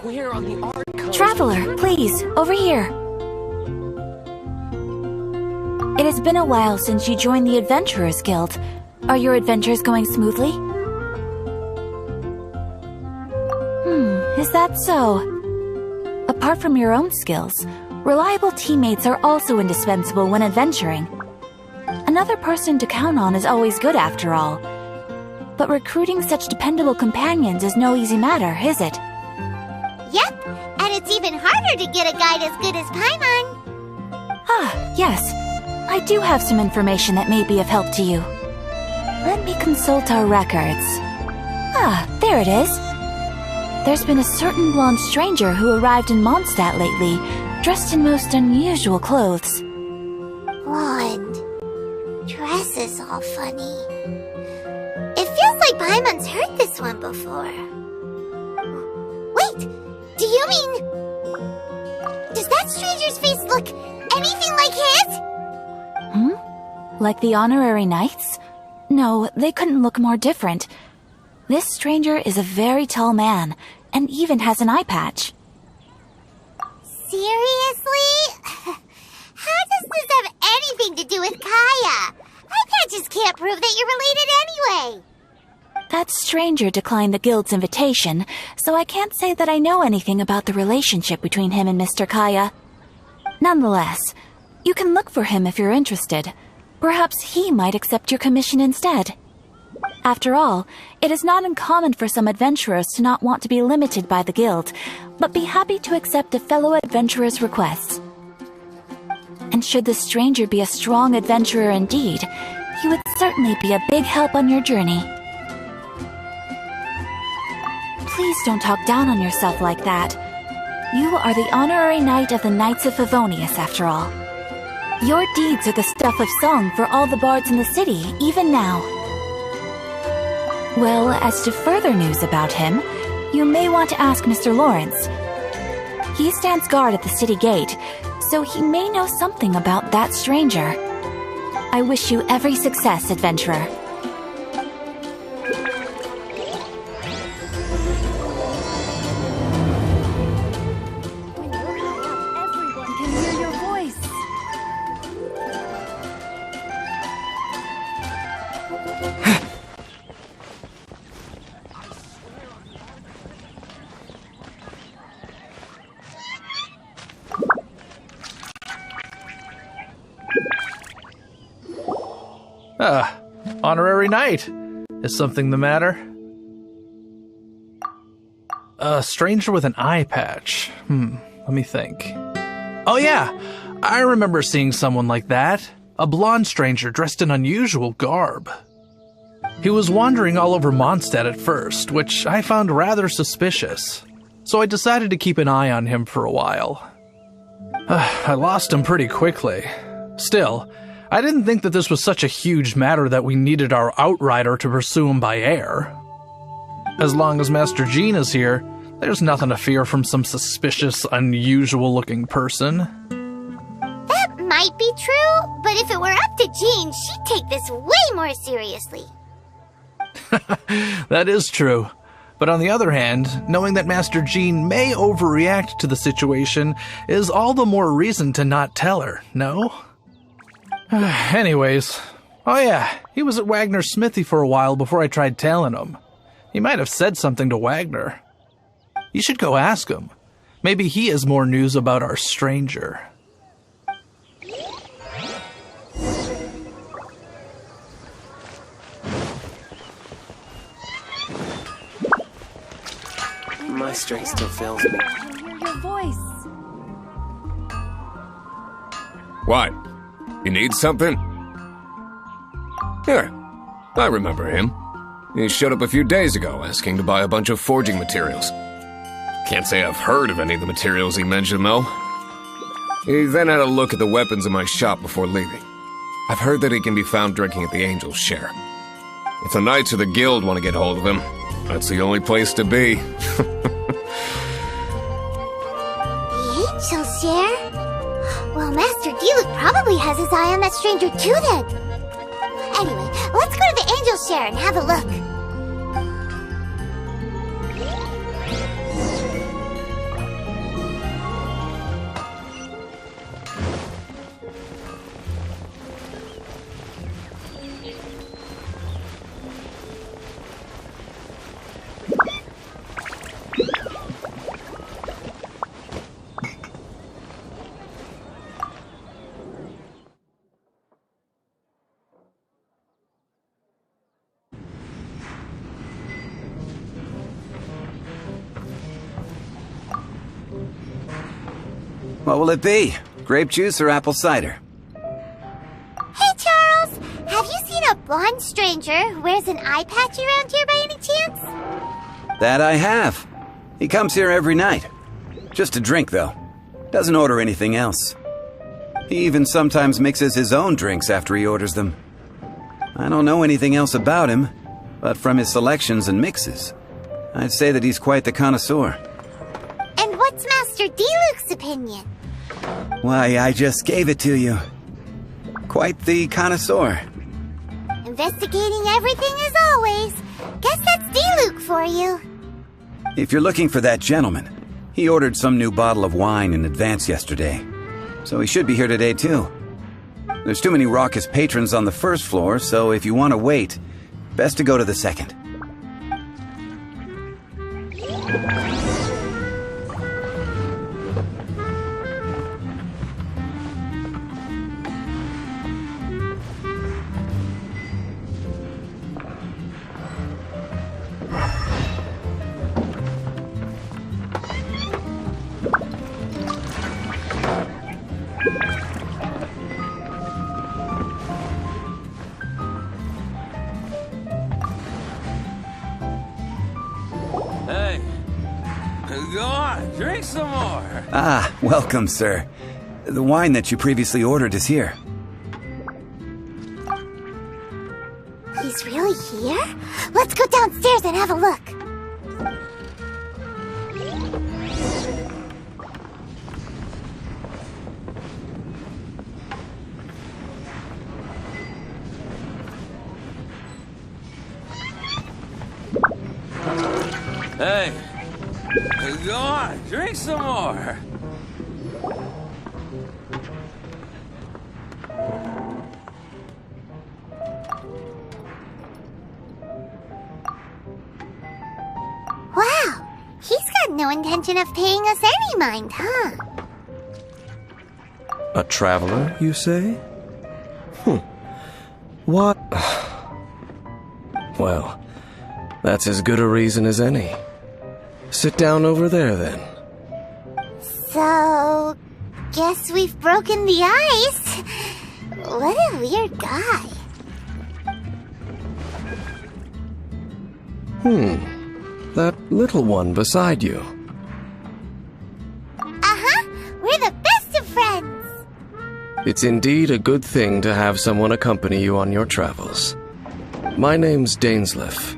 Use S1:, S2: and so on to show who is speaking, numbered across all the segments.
S1: Where on the art code?
S2: Traveler, please, over here. It has been a while since you joined the Adventurers Guild. Are your adventures going smoothly? Is that so? Apart from your own skills, reliable teammates are also indispensable when adventuring. Another person to count on is always good after all. But recruiting such dependable companions is no easy matter, is it?
S3: Yep, and it's even harder to get a guide as good as Paimon.
S2: Ah, yes. I do have some information that may be of help to you. Let me consult our records. Ah, there it is. There's been a certain blonde stranger who arrived in Mondstadt lately, dressed in most unusual clothes.
S3: Blonde. Dress is all funny. It feels like Paimon's heard this one before. Wait, do you mean... Does that stranger's face look anything like his?
S2: Like the honorary knights? No, they couldn't look more different. This stranger is a very tall man, and even has an eye patch.
S3: Seriously? How does this have anything to do with Kaya? Eye patches can't prove that you're related anyway.
S2: That stranger declined the guild's invitation, so I can't say that I know anything about the relationship between him and Mr. Kaya. Nonetheless, you can look for him if you're interested. Perhaps he might accept your commission instead. After all, it is not uncommon for some adventurers to not want to be limited by the guild, but be happy to accept a fellow adventurer's requests. And should the stranger be a strong adventurer indeed, he would certainly be a big help on your journey. Please don't talk down on yourself like that. You are the honorary knight of the Knights of Favonius, after all. Your deeds are the stuff of song for all the bards in the city, even now. Well, as to further news about him, you may want to ask Mr. Lawrence. He stands guard at the city gate, so he may know something about that stranger. I wish you every success, adventurer.
S4: When you're high up, everyone can hear your voice.
S5: Honorary knight. Is something the matter? A stranger with an eye patch. Let me think. Oh yeah, I remember seeing someone like that. A blonde stranger dressed in unusual garb. He was wandering all over Mondstadt at first, which I found rather suspicious. So I decided to keep an eye on him for a while. I lost him pretty quickly. Still, I didn't think that this was such a huge matter that we needed our outrider to pursue him by air. As long as Master Jean is here, there's nothing to fear from some suspicious, unusual-looking person.
S3: That might be true, but if it were up to Jean, she'd take this way more seriously.
S5: That is true. But on the other hand, knowing that Master Jean may overreact to the situation is all the more reason to not tell her, no? Anyways, oh yeah, he was at Wagner's smithy for a while before I tried tailing him. He might have said something to Wagner. You should go ask him. Maybe he has more news about our stranger.
S1: My strength still fails me.
S4: I hear your voice.
S6: What? You need something? Here, I remember him. He showed up a few days ago asking to buy a bunch of forging materials. Can't say I've heard of any of the materials he mentioned, though. He then had a look at the weapons in my shop before leaving. I've heard that he can be found drinking at the Angel's Share. If the Knights of the Guild want to get hold of him, that's the only place to be.
S3: The Angel's Share? Well, Master Diluc probably has his eye on that stranger too, then. Anyway, let's go to the Angel's Share and have a look.
S7: What will it be? Grape juice or apple cider?
S3: Hey, Charles! Have you seen a blonde stranger who wears an eye patch around here by any chance?
S7: That I have. He comes here every night. Just to drink, though. Doesn't order anything else. He even sometimes mixes his own drinks after he orders them. I don't know anything else about him, but from his selections and mixes, I'd say that he's quite the connoisseur.
S3: And what's Master D-Luke's opinion?
S7: Why, I just gave it to you. Quite the connoisseur.
S3: Investigating everything as always. Guess that's D-Luke for you.
S7: If you're looking for that gentleman, he ordered some new bottle of wine in advance yesterday. So he should be here today, too. There's too many raucous patrons on the first floor, so if you want to wait, best to go to the second.
S1: Hey, go on, drink some more.
S7: Ah, welcome, sir. The wine that you previously ordered is here.
S3: He's really here? Let's go downstairs and have a look.
S1: Hey, go on, drink some more.
S3: Wow, he's got no intention of paying us any mind, huh?
S8: A traveler, you say? What? Well, that's as good a reason as any. Sit down over there, then.
S3: So, guess we've broken the ice. What a weird guy.
S8: That little one beside you.
S3: Uh-huh, we're the best of friends.
S8: It's indeed a good thing to have someone accompany you on your travels. My name's Deinsleif.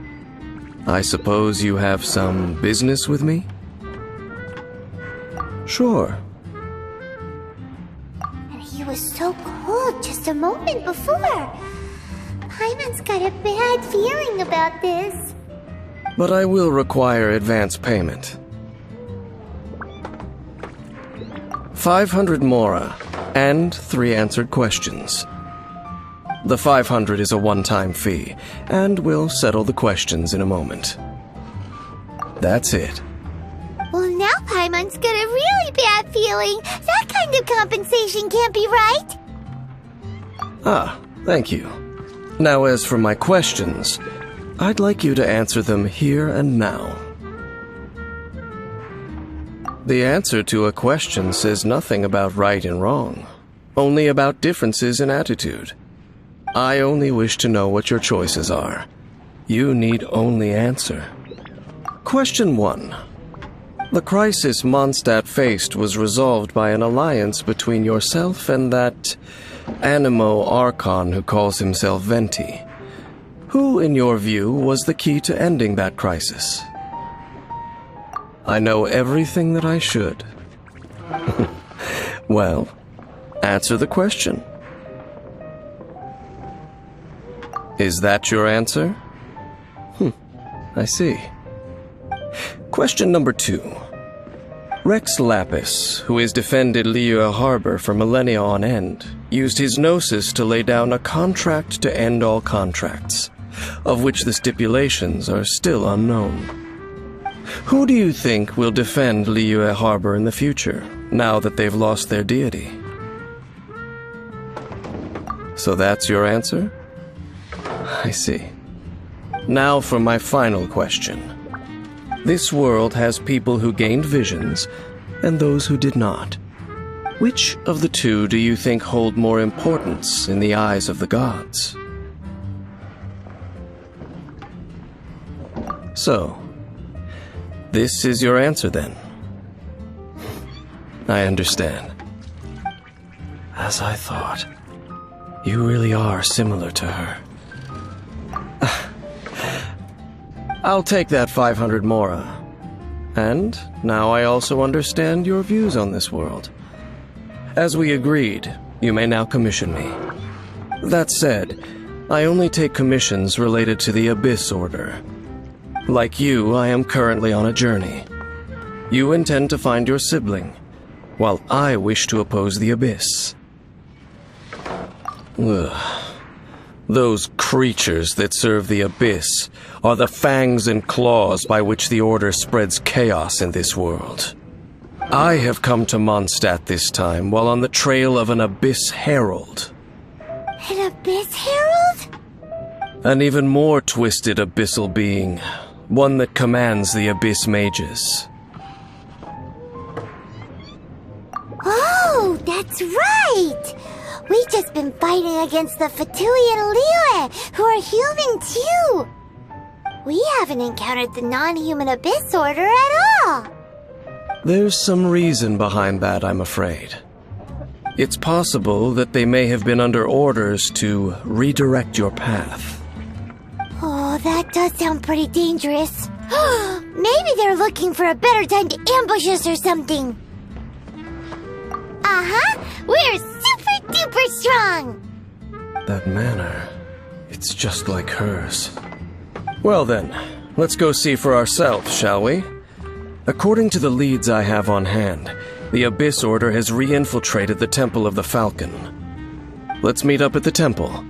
S8: I suppose you have some business with me? Sure.
S3: And he was so cold just a moment before. Paimon's got a bad feeling about this.
S8: But I will require advance payment. 500 mora, and 3 answered questions. The 500 is a one-time fee, and we'll settle the questions in a moment. That's it.
S3: Well, now Paimon's got a really bad feeling. That kind of compensation can't be right.
S8: Ah, thank you. Now as for my questions, I'd like you to answer them here and now. The answer to a question says nothing about right and wrong, only about differences in attitude. I only wish to know what your choices are. You need only answer. Question 1. The crisis Mondstadt faced was resolved by an alliance between yourself and that Animo Archon who calls himself Venti. Who, in your view, was the key to ending that crisis? I know everything that I should. Well, answer the question. Is that your answer? I see. Question number 2. Rex Lapis, who has defended Liyue Harbor for millennia on end, used his gnosis to lay down a contract to end all contracts, of which the stipulations are still unknown. Who do you think will defend Liyue Harbor in the future, now that they've lost their deity? So that's your answer? I see. Now for my final question. This world has people who gained visions, and those who did not. Which of the two do you think hold more importance in the eyes of the gods? So, this is your answer then. I understand. As I thought, you really are similar to her. I'll take that 500 mora. And now I also understand your views on this world. As we agreed, you may now commission me. That said, I only take commissions related to the Abyss Order. Like you, I am currently on a journey. You intend to find your sibling, while I wish to oppose the Abyss. Ugh. Those creatures that serve the Abyss are the fangs and claws by which the Order spreads chaos in this world. I have come to Mondstadt this time while on the trail of an Abyss Herald.
S3: An Abyss Herald?
S8: An even more twisted abyssal being, one that commands the Abyss Mages.
S3: Oh, that's right! We've just been fighting against the Fatui and Liyue, who are human too! We haven't encountered the non-human Abyss Order at all!
S8: There's some reason behind that, I'm afraid. It's possible that they may have been under orders to redirect your path.
S3: Oh, that does sound pretty dangerous. Maybe they're looking for a better time to ambush us or something. Uh-huh! We're super duper strong!
S8: That manner, it's just like hers. Well then, let's go see for ourselves, shall we? According to the leads I have on hand, the Abyss Order has re-infiltrated the Temple of the Falcon. Let's meet up at the temple.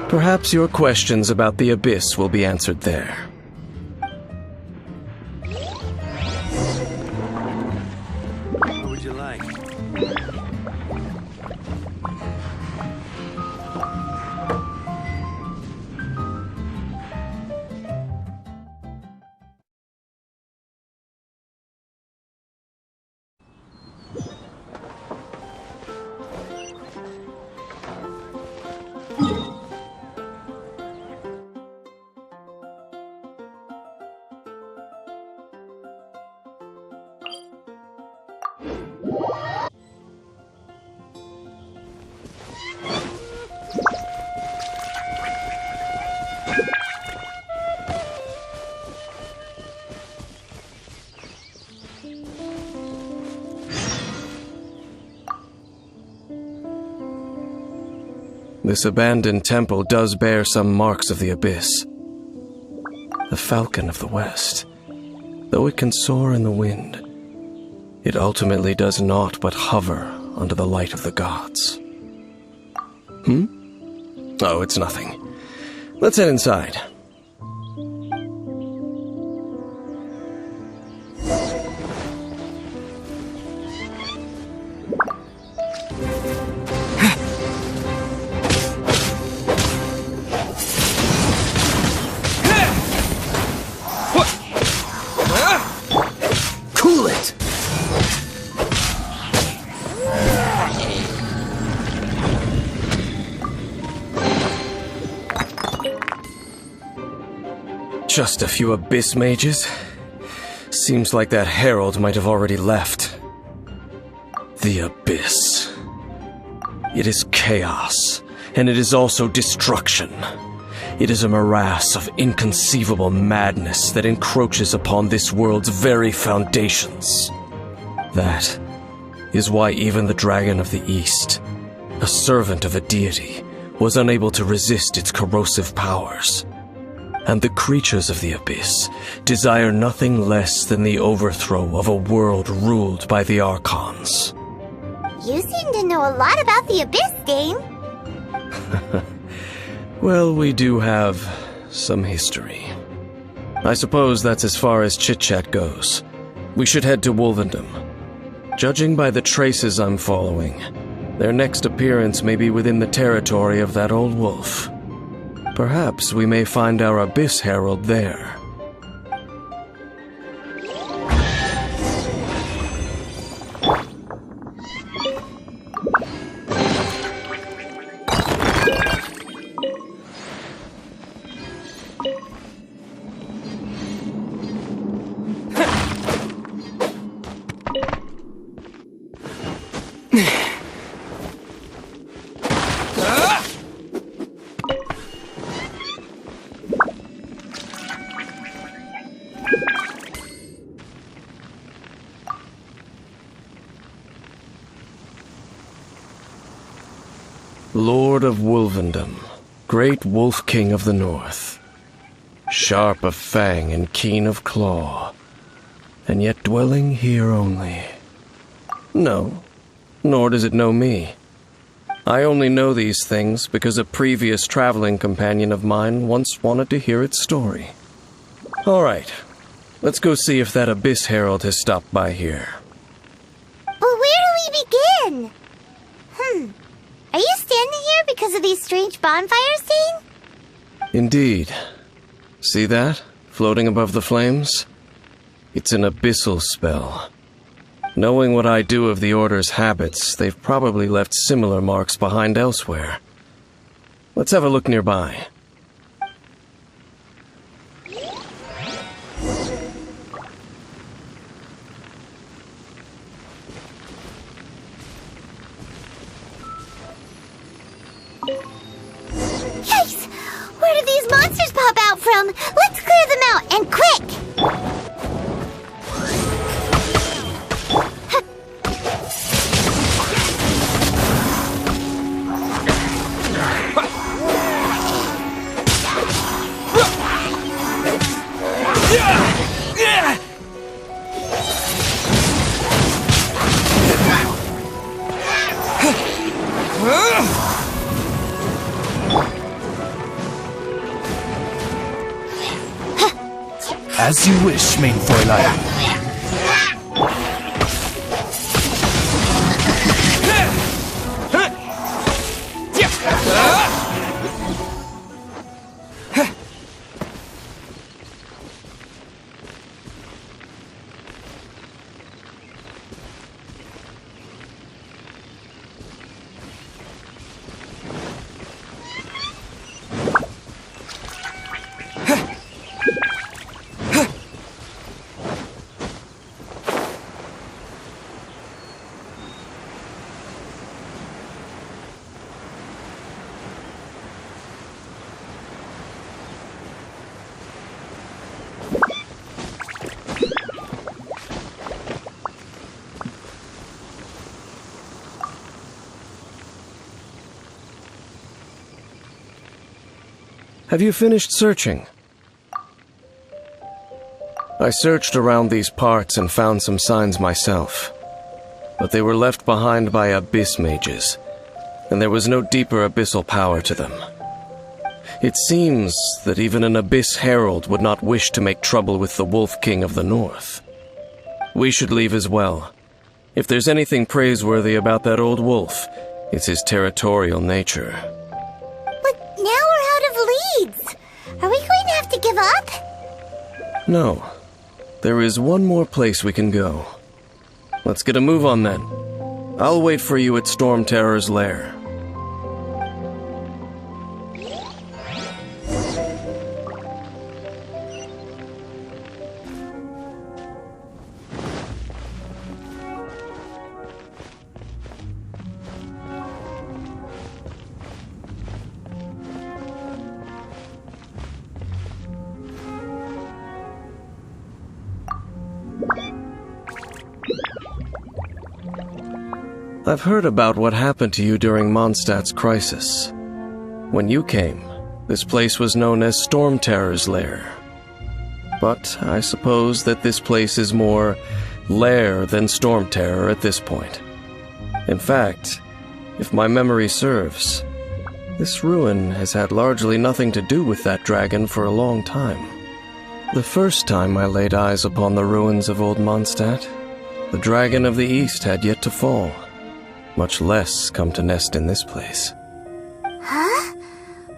S8: Perhaps your questions about the Abyss will be answered there.
S1: What would you like?
S8: This abandoned temple does bear some marks of the Abyss. The Falcon of the West. Though it can soar in the wind, it ultimately does naught but hover under the light of the gods. Oh, it's nothing. Let's head inside.
S7: Cool it!
S8: Just a few Abyss Mages? Seems like that Herald might have already left. The Abyss. It is chaos, and it is also destruction. It is a morass of inconceivable madness that encroaches upon this world's very foundations. That is why even the Dragon of the East, a servant of a deity, was unable to resist its corrosive powers. And the creatures of the Abyss desire nothing less than the overthrow of a world ruled by the Archons.
S3: You seem to know a lot about the Abyss, Dane.
S8: Well, we do have some history. I suppose that's as far as chit-chat goes. We should head to Wolvendom. Judging by the traces I'm following, their next appearance may be within the territory of that old wolf. Perhaps we may find our Abyss Herald there. Lord of Wolvendom, great Wolf King of the North. Sharp of fang and keen of claw, and yet dwelling here only. No, nor does it know me. I only know these things because a previous traveling companion of mine once wanted to hear its story. All right, let's go see if that Abyss Herald has stopped by here.
S3: But where do we begin? Are you standing here because of these strange bonfires, Dane?
S8: Indeed. See that, floating above the flames? It's an abyssal spell. Knowing what I do of the Order's habits, they've probably left similar marks behind elsewhere. Let's have a look nearby.
S3: Yikes! Where did these monsters pop out from? Let's clear them out, and quick!
S9: As you wish, mein Fräulein.
S8: Have you finished searching? I searched around these parts and found some signs myself, but they were left behind by abyss mages, and there was no deeper abyssal power to them. It seems that even an Abyss Herald would not wish to make trouble with the Wolf King of the North. We should leave as well. If there's anything praiseworthy about that old wolf, it's his territorial nature.
S3: But now we're out of leads. Are we going to have to give up?
S8: No. There is one more place we can go. Let's get a move on then. I'll wait for you at Storm Terror's lair. I've heard about what happened to you during Mondstadt's crisis. When you came, this place was known as Storm Terror's lair. But I suppose that this place is more lair than Storm Terror at this point. In fact, if my memory serves, this ruin has had largely nothing to do with that dragon for a long time. The first time I laid eyes upon the ruins of old Mondstadt, the dragon of the East had yet to fall, much less come to nest in this place.
S3: Huh?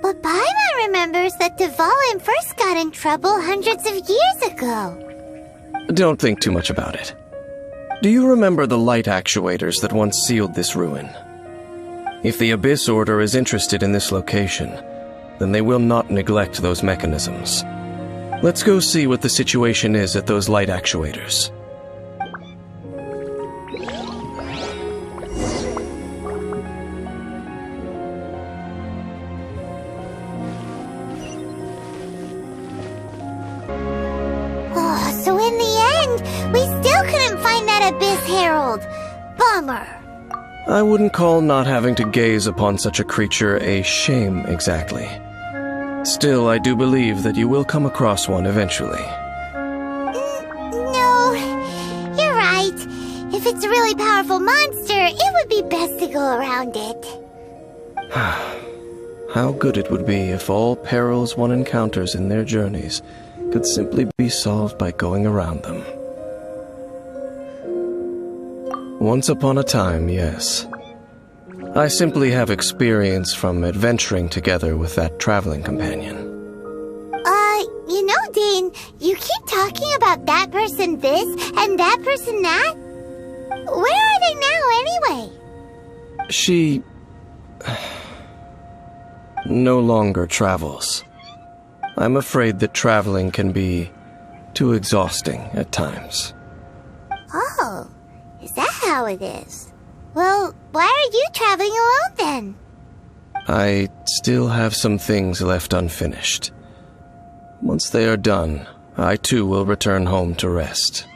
S3: But Paimon remembers that Dvalin first got in trouble hundreds of years ago.
S8: Don't think too much about it. Do you remember the light actuators that once sealed this ruin? If the Abyss Order is interested in this location, then they will not neglect those mechanisms. Let's go see what the situation is at those light actuators.
S3: So in the end, we still couldn't find that Abyss Herald. Bummer.
S8: I wouldn't call not having to gaze upon such a creature a shame exactly. Still, I do believe that you will come across one eventually.
S3: No, you're right. If it's a really powerful monster, it would be best to go around it.
S8: How good it would be if all perils one encounters in their journeys could simply be solved by going around them. Once upon a time, yes. I simply have experience from adventuring together with that traveling companion.
S3: You know, Dane, you keep talking about that person this and that person that. Where are they now, anyway?
S8: She no longer travels. I'm afraid that traveling can be too exhausting at times.
S3: Oh, is that how it is? Well, why are you traveling alone then?
S8: I still have some things left unfinished. Once they are done, I too will return home to rest.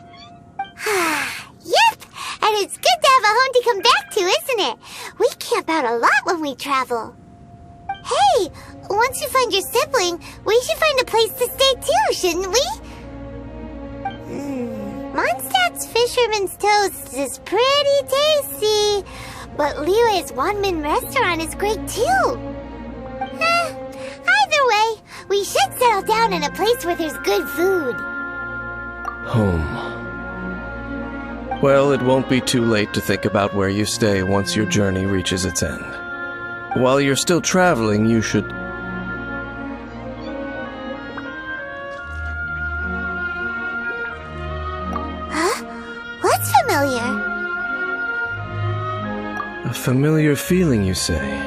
S3: Yep, and it's good to have a home to come back to, isn't it? We camp out a lot when we travel. Hey, once you find your sibling, we should find a place to stay too, shouldn't we? Mondstadt's Fisherman's Toast is pretty tasty, but Liyue's Wanmin restaurant is great too. Either way, we should settle down in a place where there's good food.
S8: Home. Well, it won't be too late to think about where you stay once your journey reaches its end. While you're still traveling, you should...
S3: Huh? What's familiar?
S8: A familiar feeling, you say?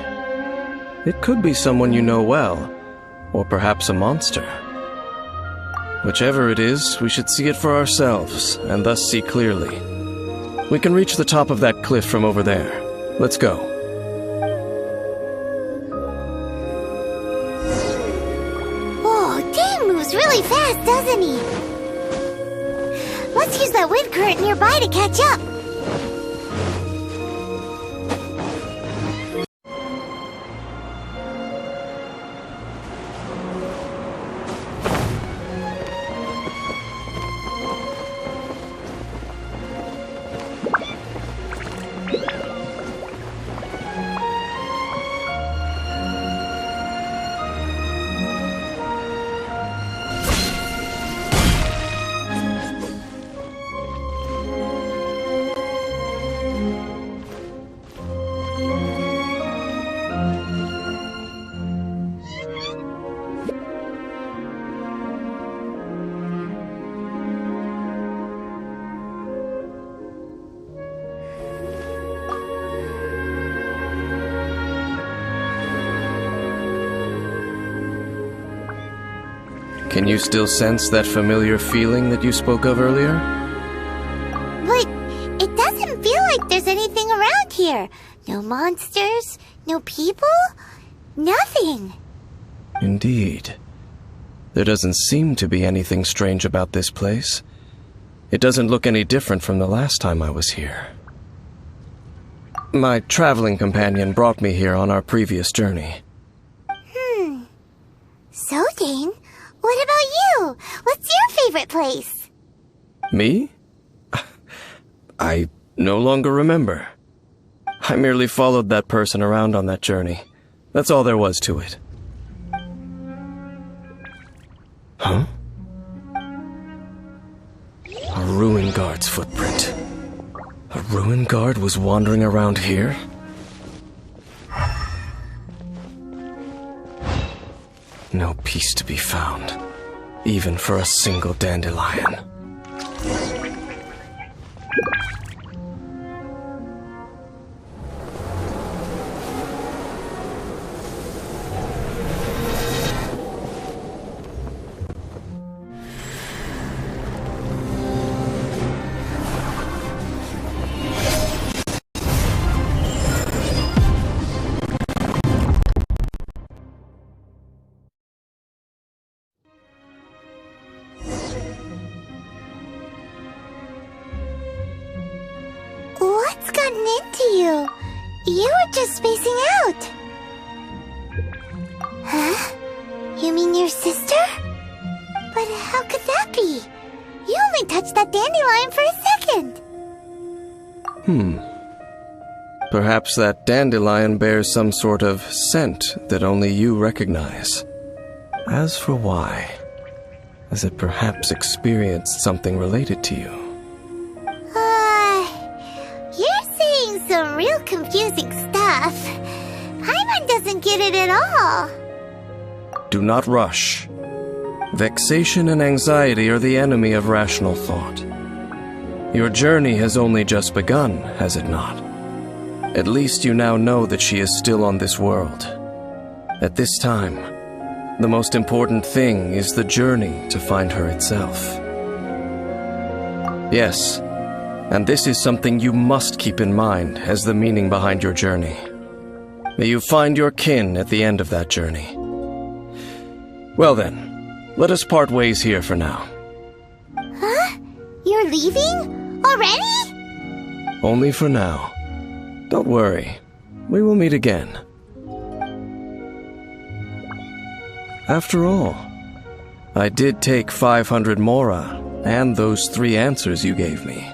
S8: It could be someone you know well, or perhaps a monster. Whichever it is, we should see it for ourselves, and thus see clearly. We can reach the top of that cliff from over there. Let's go.
S3: Whoa, Dane moves really fast, doesn't he? Let's use that wind current nearby to catch up.
S8: Can you still sense that familiar feeling that you spoke of earlier?
S3: But it doesn't feel like there's anything around here. No monsters, no people, nothing.
S8: Indeed. There doesn't seem to be anything strange about this place. It doesn't look any different from the last time I was here. My traveling companion brought me here on our previous journey.
S3: So, Dane, what about you? What's your favorite place?
S8: Me? I no longer remember. I merely followed that person around on that journey. That's all there was to it. Huh? A ruin guard's footprint. A ruin guard was wandering around here? No peace to be found, even for a single dandelion.
S3: just spacing out. Huh? You mean your sister? But how could that be? You only touched that dandelion for a second.
S8: Perhaps that dandelion bears some sort of scent that only you recognize. As for why, has it perhaps experienced something related to you?
S3: You're saying some real confusing stuff. Paimon doesn't get it at all.
S8: Do not rush. Vexation and anxiety are the enemy of rational thought. Your journey has only just begun, has it not? At least you now know that she is still on this world. At this time, the most important thing is the journey to find her itself. Yes, and this is something you must keep in mind as the meaning behind your journey. May you find your kin at the end of that journey. Well then, let us part ways here for now.
S3: Huh? You're leaving? Already?
S8: Only for now. Don't worry, we will meet again. After all, I did take 500 mora and those 3 answers you gave me.